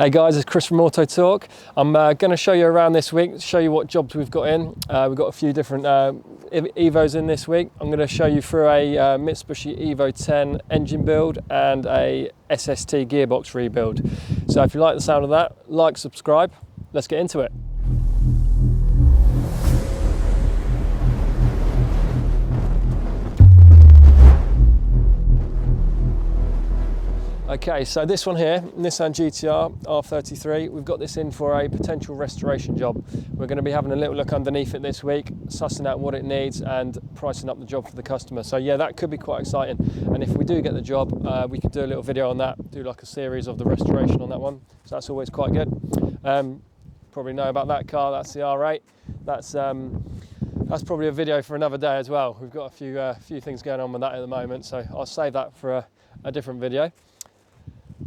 Hey guys, it's Chris from Auto Talk. I'm going to show you around this week, show you what jobs we've got in. We've got a few different Evos in this week. I'm going to show you through a Mitsubishi Evo 10 engine build and a SST gearbox rebuild. So if you like the sound of that, like, subscribe. Let's get into it. Okay, so this one here, Nissan GTR R33, we've got this in for a potential restoration job. We're going to be having a little look underneath it this week, sussing out what it needs and pricing up the job for the customer. So yeah, that could be quite exciting. And if we do get the job, we could do a little video on that, do like a series of the restoration on that one. So that's always quite good. Probably know about that car, that's the R8. That's probably a video for another day as well. We've got a few things going on with that at the moment, so I'll save that for a different video.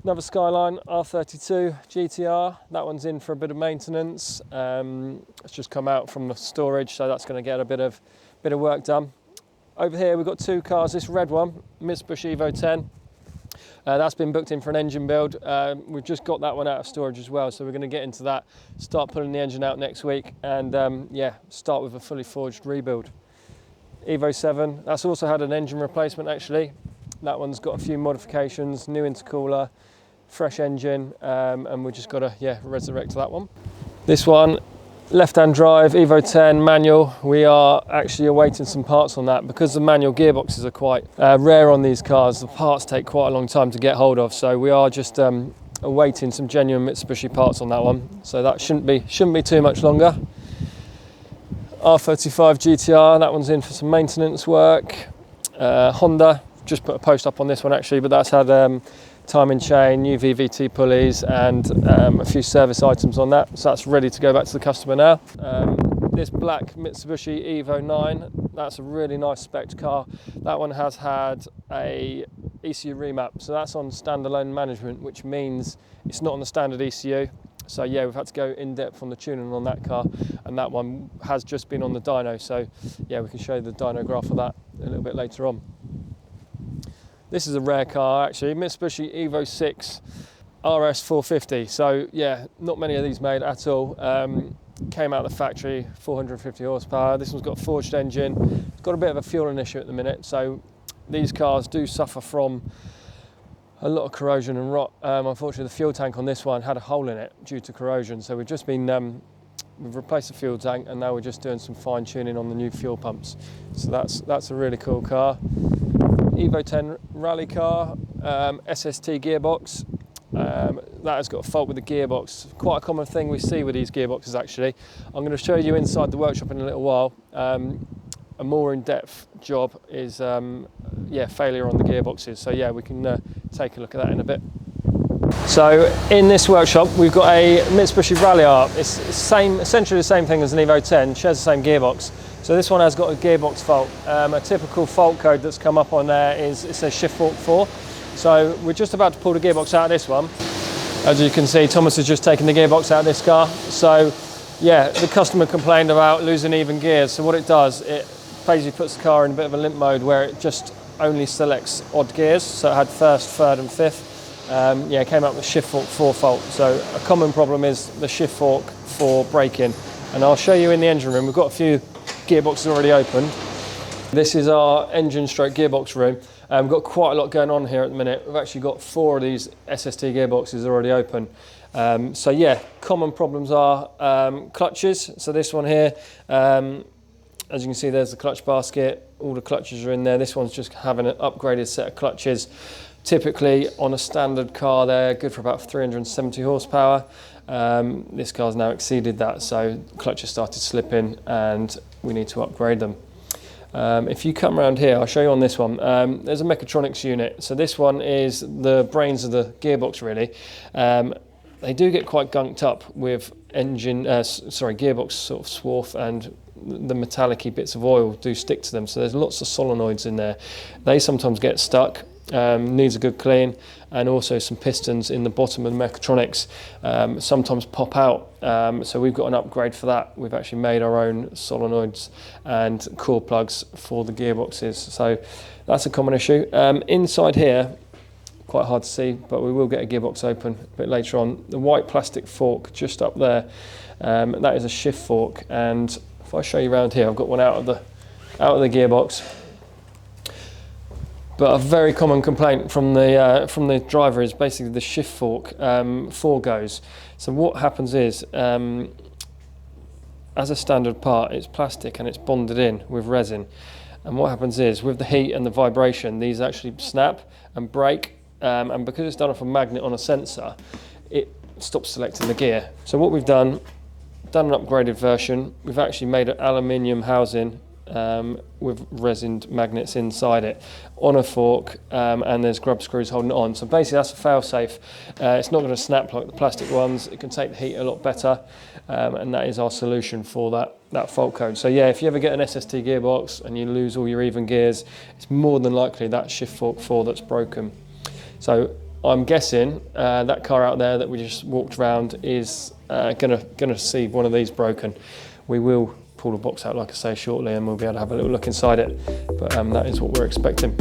Another Skyline R32 GTR, that one's in for a bit of maintenance. It's just come out from the storage, so that's going to get a bit of work done. Over here we've got two cars, this red one, Mitsubishi Evo 10. That's been booked in for an engine build. We've just got that one out of storage as well, so we're going to get into that, start pulling the engine out next week, and yeah, start with a fully forged rebuild. Evo 7, that's also had an engine replacement actually. That one's got a few modifications, new intercooler, fresh engine, and we just got to resurrect that one. This one, left-hand drive, Evo 10 manual. We are actually awaiting some parts on that because the manual gearboxes are quite rare on these cars. The parts take quite a long time to get hold of, so we are just awaiting some genuine Mitsubishi parts on that one. So that shouldn't be too much longer. R35 GTR, that one's in for some maintenance work. Honda. Just put a post up on this one actually, but that's had timing chain, new VVT pulleys, and a few service items on that. So that's ready to go back to the customer now. This black Mitsubishi Evo 9, that's a really nice spec car. That one has had a ECU remap, so that's on standalone management, which means it's not on the standard ECU. So yeah, we've had to go in depth on the tuning on that car, and that one has just been on the dyno. So yeah, we can show you the dyno graph of that a little bit later on. This is a rare car actually, Mitsubishi Evo 6 RS 450. So yeah, not many of these made at all. Came out of the factory, 450 horsepower. This one's got a forged engine. It's got a bit of a fueling issue at the minute. So these cars do suffer from a lot of corrosion and rot. Unfortunately, the fuel tank on this one had a hole in it due to corrosion. So we've just been, we've replaced the fuel tank, and now we're just doing some fine tuning on the new fuel pumps. So that's a really cool car. Evo 10 rally car, SST gearbox. That has got a fault with the gearbox. Quite a common thing we see with these gearboxes actually. I'm going to show you inside the workshop in a little while. A more in-depth job is failure on the gearboxes. So yeah, we can take a look at that in a bit. So in this workshop we've got a Mitsubishi Rally R. It's essentially the same thing as an Evo 10, shares the same gearbox. So this one has got a gearbox fault. A typical fault code that's come up on there is, it says shift fork 4. So we're just about to pull the gearbox out of this one. As you can see, Thomas has just taken the gearbox out of this car. So yeah, the customer complained about losing even gears. So what it does, it basically puts the car in a bit of a limp mode where it just only selects odd gears. So it had first, third and fifth. It came up with shift fork 4 fault. So a common problem is the shift fork for braking. And I'll show you in the engine room. We've got a few gearboxes already opened. This is our engine stroke gearbox room. We've got quite a lot going on here at the minute. We've actually got 4 of these SST gearboxes already open. So yeah, common problems are clutches. So this one here, as you can see, there's the clutch basket. All the clutches are in there. This one's just having an upgraded set of clutches. Typically on a standard car, they're good for about 370 horsepower. This car's now exceeded that, so clutches started slipping and we need to upgrade them. If you come around here, I'll show you on this one. There's a mechatronics unit. So this one is the brains of the gearbox really. They do get quite gunked up with gearbox sort of swarf, and the metallic-y bits of oil do stick to them. So there's lots of solenoids in there. They sometimes get stuck. Needs a good clean, and also some pistons in the bottom of the mechatronics sometimes pop out, so we've got an upgrade for that. We've actually made our own solenoids and core plugs for the gearboxes, so that's a common issue. Inside here, quite hard to see, but we will get a gearbox open a bit later on. The white plastic fork just up there, that is a shift fork, and if I show you around here, I've got one out of the gearbox. But a very common complaint from the driver is basically the shift fork foregoes. So what happens is, as a standard part, it's plastic and it's bonded in with resin. And what happens is, with the heat and the vibration, these actually snap and break. And because it's done off a magnet on a sensor, it stops selecting the gear. So what we've done an upgraded version. We've actually made an aluminium housing with resined magnets inside it on a fork, and there's grub screws holding it on. So basically that's a fail-safe. It's not going to snap like the plastic ones. It can take the heat a lot better, and that is our solution for that fault code. So yeah, if you ever get an SST gearbox and you lose all your even gears, it's more than likely that shift fork 4 that's broken. So I'm guessing that car out there that we just walked around is gonna see one of these broken. We will pull the box out, like I say, shortly, and we'll be able to have a little look inside it. But that is what we're expecting.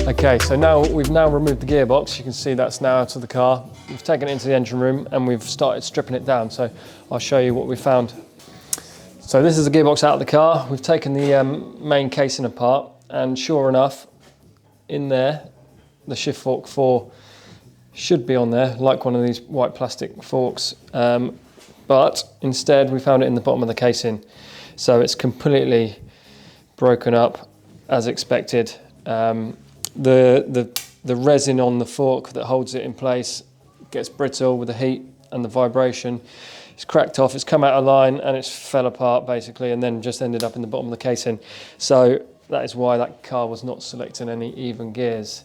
Okay, so now we've removed the gearbox. You can see that's now out of the car. We've taken it into the engine room and we've started stripping it down. So I'll show you what we found. So this is the gearbox out of the car. We've taken the main casing apart, and sure enough, in there, the shift fork 4 should be on there, like one of these white plastic forks. But instead, we found it in the bottom of the casing. So it's completely broken up, as expected. The resin on the fork that holds it in place gets brittle with the heat and the vibration. It's cracked off, it's come out of line, and it's fell apart basically, and then just ended up in the bottom of the casing. So that is why that car was not selecting any even gears.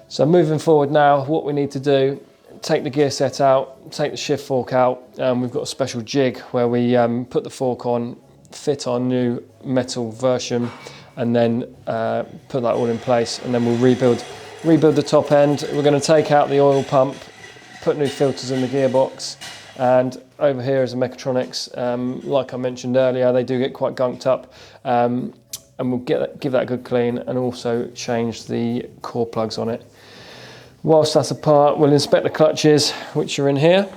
So moving forward now, what we need to do, take the gear set out, take the shift fork out, and we've got a special jig where we put the fork on, fit our new metal version, and then put that all in place, and then we'll rebuild the top end. We're going to take out the oil pump, put new filters in the gearbox, and over here is the mechatronics. Like I mentioned earlier, they do get quite gunked up, and we'll give that a good clean, and also change the core plugs on it. Whilst that's apart, we'll inspect the clutches, which are in here.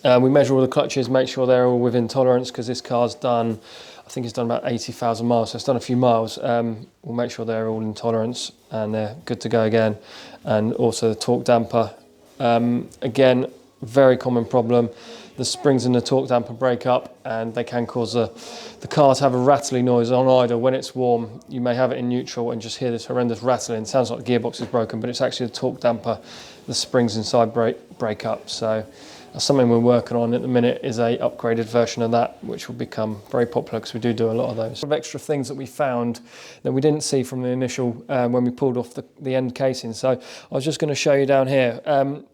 We measure all the clutches, make sure they're all within tolerance, because this car's done, I think it's done about 80,000 miles, so it's done a few miles. We'll make sure they're all in tolerance and they're good to go again. And also the torque damper. Again, very common problem. The springs in the torque damper break up, and they can cause the car to have a rattly noise on idle. When it's warm, you may have it in neutral and just hear this horrendous rattling. It sounds like the gearbox is broken, but it's actually the torque damper. The springs inside break up. So that's something we're working on at the minute, is a upgraded version of that, which will become very popular because we do a lot of those. Of extra things that we found that we didn't see from the initial when we pulled off the end casing. So I was just going to show you down here.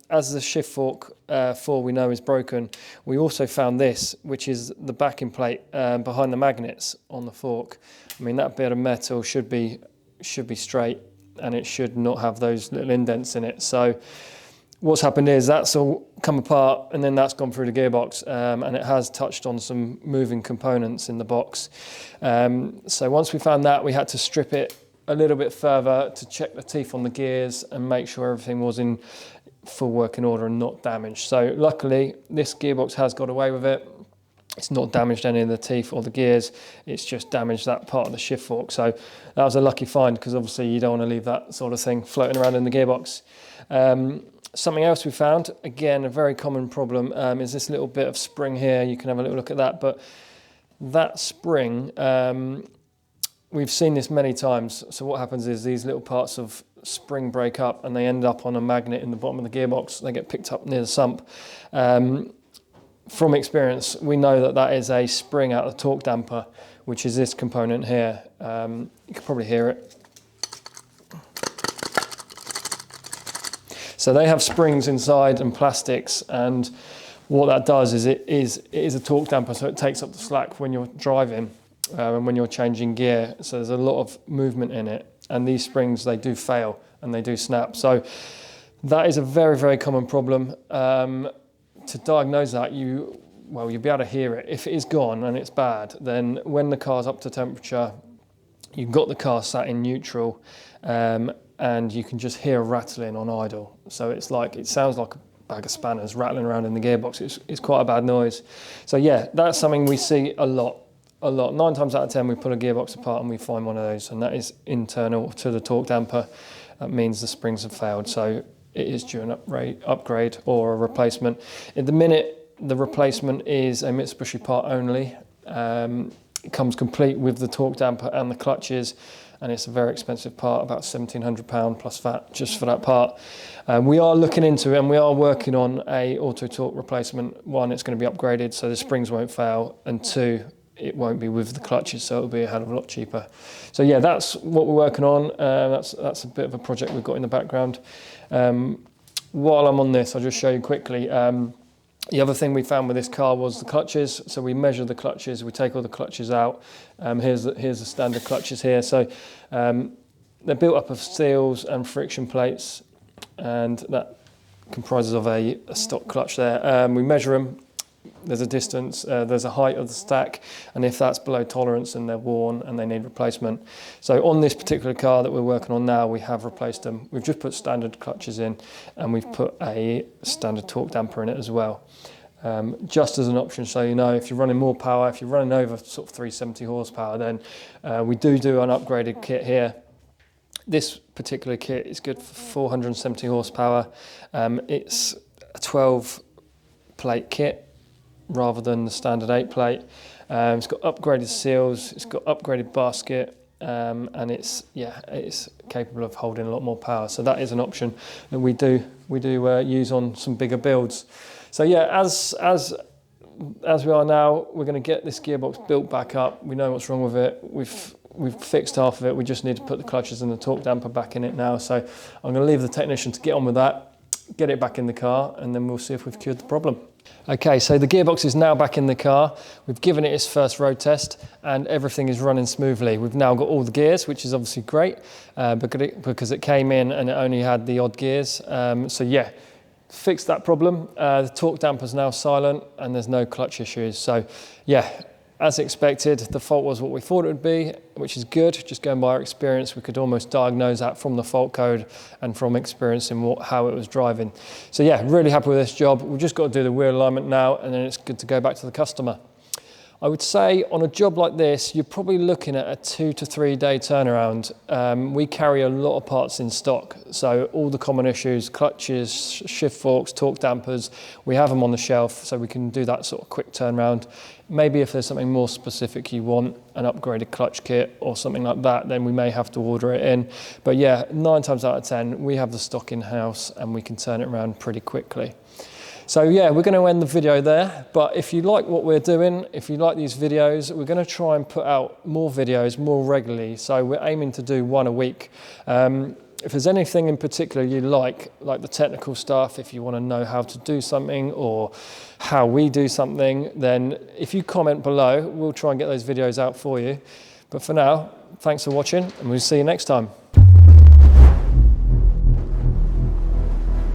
As the shift fork 4 we know is broken, we also found this, which is the backing plate behind the magnets on the fork. I mean, that bit of metal should be straight, and it should not have those little indents in it. So what's happened is that's all come apart, and then that's gone through the gearbox, and it has touched on some moving components in the box. So once we found that, we had to strip it a little bit further to check the teeth on the gears and make sure everything was in full working order and not damaged. So luckily, this gearbox has got away with it. It's not damaged any of the teeth or the gears. It's just damaged that part of the shift fork. So that was a lucky find, because obviously you don't want to leave that sort of thing floating around in the gearbox. Something else we found, again, a very common problem, is this little bit of spring here. You can have a little look at that, but that spring, we've seen this many times. So what happens is these little parts of spring break up and they end up on a magnet in the bottom of the gearbox. They get picked up near the sump. From experience, we know that is a spring out of the torque damper, which is this component here. You can probably hear it. So they have springs inside and plastics, and what that does is it is a torque damper, so it takes up the slack when you're driving and when you're changing gear. So there's a lot of movement in it, and these springs, they do fail and they do snap. So that is a very, very common problem. to diagnose that, you'll be able to hear it. If it is gone and it's bad, then when the car's up to temperature, you've got the car sat in neutral, and you can just hear rattling on idle. So it sounds like a bag of spanners rattling around in the gearbox. It's quite a bad noise. So yeah, that's something we see a lot. 9 times out of 10 we pull a gearbox apart and we find one of those, and that is internal to the torque damper. That means the springs have failed, so it is due an upgrade or a replacement. At the minute, the replacement is a Mitsubishi part only. It comes complete with the torque damper and the clutches, and it's a very expensive part, about £1,700 plus VAT just for that part. We are looking into it, and we are working on a auto torque replacement. 1, it's going to be upgraded so the springs won't fail, and 2, it won't be with the clutches, so it'll be a hell of a lot cheaper. So yeah, that's what we're working on. That's a bit of a project we've got in the background. While I'm on this, I'll just show you quickly. The other thing we found with this car was the clutches. So we measure the clutches, we take all the clutches out. Here's the standard clutches here. So they're built up of seals and friction plates, and that comprises of a stock clutch there. We measure them. There's a distance, there's a height of the stack, and if that's below tolerance, then they're worn and they need replacement. So on this particular car that we're working on now, we have replaced them. We've just put standard clutches in, and we've put a standard torque damper in it as well, just as an option. So you know, if you're running more power, if you're running over sort of 370 horsepower, then we do an upgraded kit here. This particular kit is good for 470 horsepower. It's a 12 plate kit rather than the standard 8 plate. It's got upgraded seals, it's got upgraded basket, and it's capable of holding a lot more power. So that is an option that we do use on some bigger builds. So yeah, as we are now, we're going to get this gearbox built back up. We know what's wrong with it. We've fixed half of it. We just need to put the clutches and the torque damper back in it now. So I'm going to leave the technician to get on with that, get it back in the car, and then we'll see if we've cured the problem. Okay, so the gearbox is now back in the car. We've given it its first road test, and everything is running smoothly. We've now got all the gears, which is obviously great, because it came in and it only had the odd gears. So yeah, fixed that problem. The torque damper is now silent, and there's no clutch issues. So yeah, as expected, the fault was what we thought it would be, which is good. Just going by our experience, we could almost diagnose that from the fault code and from experiencing how it was driving. So yeah, really happy with this job. We've just got to do the wheel alignment now, and then it's good to go back to the customer. I would say on a job like this, you're probably looking at a 2 to 3 day turnaround. We carry a lot of parts in stock. So all the common issues, clutches, shift forks, torque dampers, we have them on the shelf, so we can do that sort of quick turnaround. Maybe if there's something more specific you want, an upgraded clutch kit or something like that, then we may have to order it in. But yeah, 9 times out of 10, we have the stock in-house and we can turn it around pretty quickly. So yeah, we're going to end the video there, but if you like what we're doing, if you like these videos, we're going to try and put out more videos more regularly. So we're aiming to do 1 a week. If there's anything in particular you like the technical stuff, if you want to know how to do something or how we do something, then if you comment below, we'll try and get those videos out for you. But for now, thanks for watching, and we'll see you next time.